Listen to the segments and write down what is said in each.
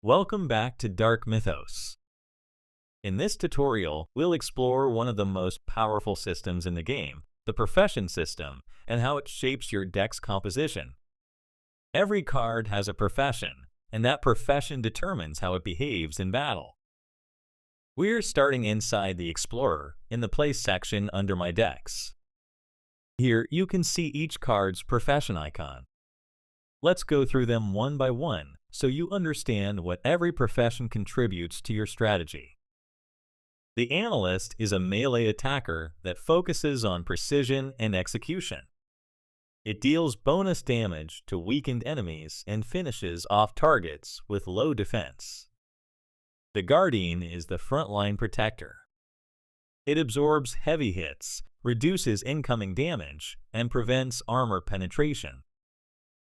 Welcome back to Dark Mythos. In this tutorial, we'll explore one of the most powerful systems in the game, the profession system, and how it shapes your deck's composition. Every card has a profession, and that profession determines how it behaves in battle. We're starting inside the Explorer, in the Place section under my decks. Here, you can see each card's profession icon. Let's go through them one by one, so you understand what every profession contributes to your strategy. The Analyst is a melee attacker that focuses on precision and execution. It deals bonus damage to weakened enemies and finishes off targets with low defense. The Guardian is the frontline protector. It absorbs heavy hits, reduces incoming damage, and prevents armor penetration.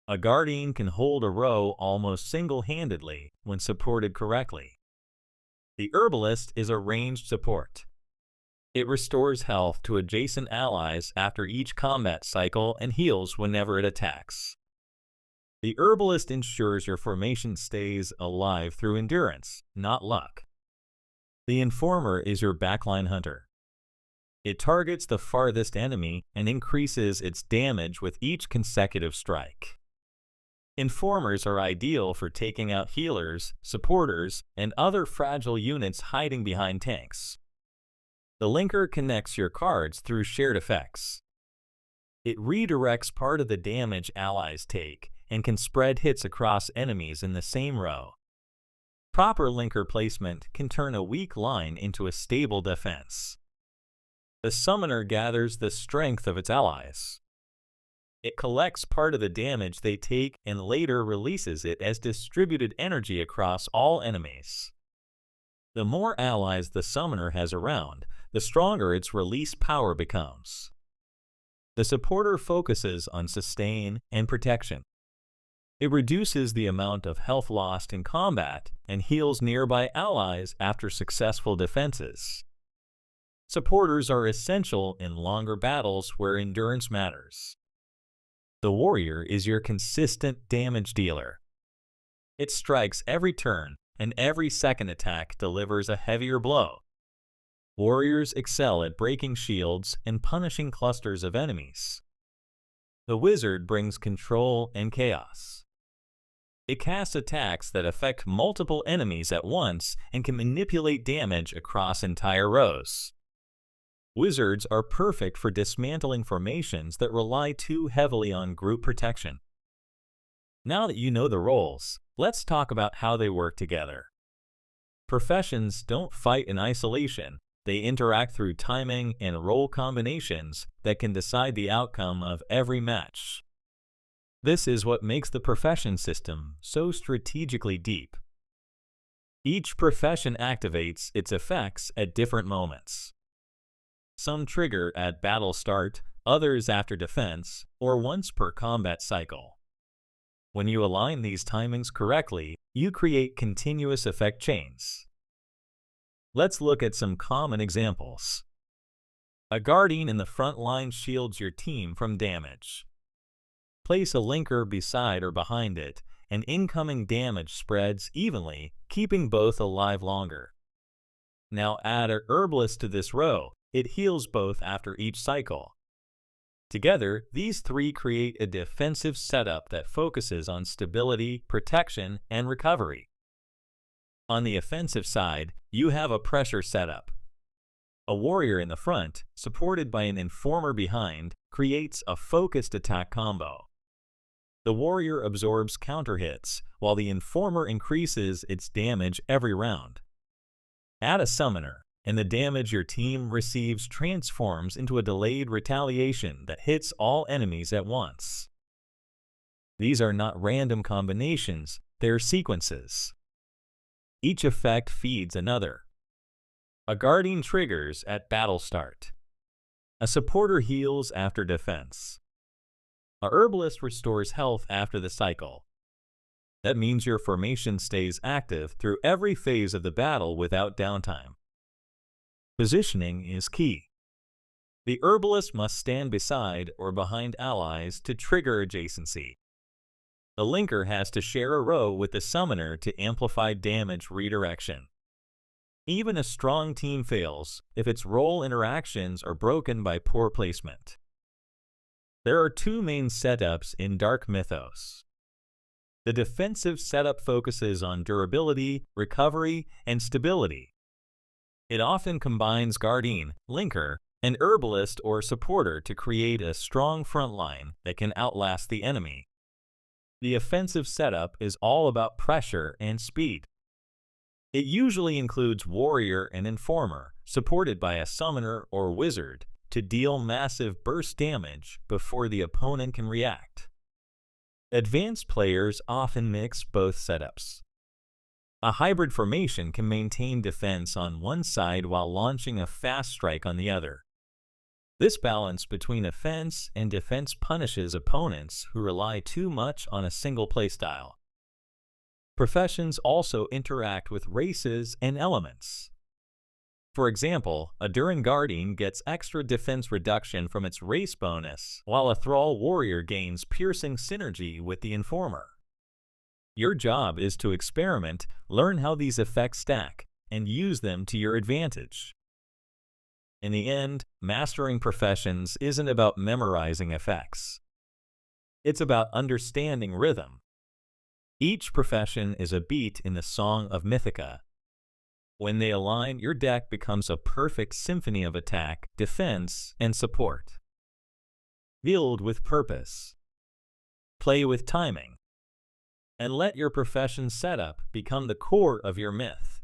A Guardian can hold a row almost single-handedly when supported correctly. The Herbalist is a ranged support. It restores health to adjacent allies after each combat cycle and heals whenever it attacks. The Herbalist ensures your formation stays alive through endurance, not luck. The Informer is your backline hunter. It targets the farthest enemy and increases its damage with each consecutive strike. Informers are ideal for taking out healers, supporters, and other fragile units hiding behind tanks. The Linker connects your cards through shared effects. It redirects part of the damage allies take and can spread hits across enemies in the same row. Proper linker placement can turn a weak line into a stable defense. The Summoner gathers the strength of its allies. It collects part of the damage they take and later releases it as distributed energy across all enemies. The more allies the Summoner has around, the stronger its release power becomes. The Supporter focuses on sustain and protection. It reduces the amount of health lost in combat and heals nearby allies after successful defenses. Supporters are essential in longer battles where endurance matters. The Warrior is your consistent damage dealer. It strikes every turn, and every second attack delivers a heavier blow. Warriors excel at breaking shields and punishing clusters of enemies. The Wizard brings control and chaos. It casts attacks that affect multiple enemies at once and can manipulate damage across entire rows. Wizards are perfect for dismantling formations that rely too heavily on group protection. Now that you know the roles, let's talk about how they work together. Professions don't fight in isolation. They interact through timing and role combinations that can decide the outcome of every match. This is what makes the profession system so strategically deep. Each profession activates its effects at different moments. Some trigger at battle start, others after defense, or once per combat cycle. When you align these timings correctly, you create continuous effect chains. Let's look at some common examples. A Guardian in the front line shields your team from damage. Place a Linker beside or behind it, and incoming damage spreads evenly, keeping both alive longer. Now add a Herbalist to this row. It heals both after each cycle. Together, these three create a defensive setup that focuses on stability, protection, and recovery. On the offensive side, you have a pressure setup. A Warrior in the front, supported by an Informer behind, creates a focused attack combo. The Warrior absorbs counter hits, while the Informer increases its damage every round. Add a Summoner, and the damage your team receives transforms into a delayed retaliation that hits all enemies at once. These are not random combinations, they're sequences. Each effect feeds another. A Guardian triggers at battle start. A Supporter heals after defense. A Herbalist restores health after the cycle. That means your formation stays active through every phase of the battle without downtime. Positioning is key. The Herbalist must stand beside or behind allies to trigger adjacency. the linker has to share a row with the summoner to amplify damage redirection. Even a strong team fails if its role interactions are broken by poor placement. There are two main setups in Dark Mythos. The defensive setup focuses on durability, recovery, and stability. It often combines Guardian, Linker, and Herbalist or Supporter to create a strong frontline that can outlast the enemy. The offensive setup is all about pressure and speed. It usually includes Warrior and Informer, supported by a Summoner or Wizard, to deal massive burst damage before the opponent can react. Advanced players often mix both setups. A hybrid formation can maintain defense on one side while launching a fast strike on the other. This balance between offense and defense punishes opponents who rely too much on a single playstyle. Professions also interact with races and elements. For example, a Duran Guardian gets extra defense reduction from its race bonus, while a Thrall Warrior gains piercing synergy with the Informer. Your job is to experiment, learn how these effects stack, and use them to your advantage. In the end, mastering professions isn't about memorizing effects. It's about understanding rhythm. Each profession is a beat in the Song of Mythica. When they align, your deck becomes a perfect symphony of attack, defense, and support. Build with purpose. Play with timing. And let your profession setup become the core of your myth.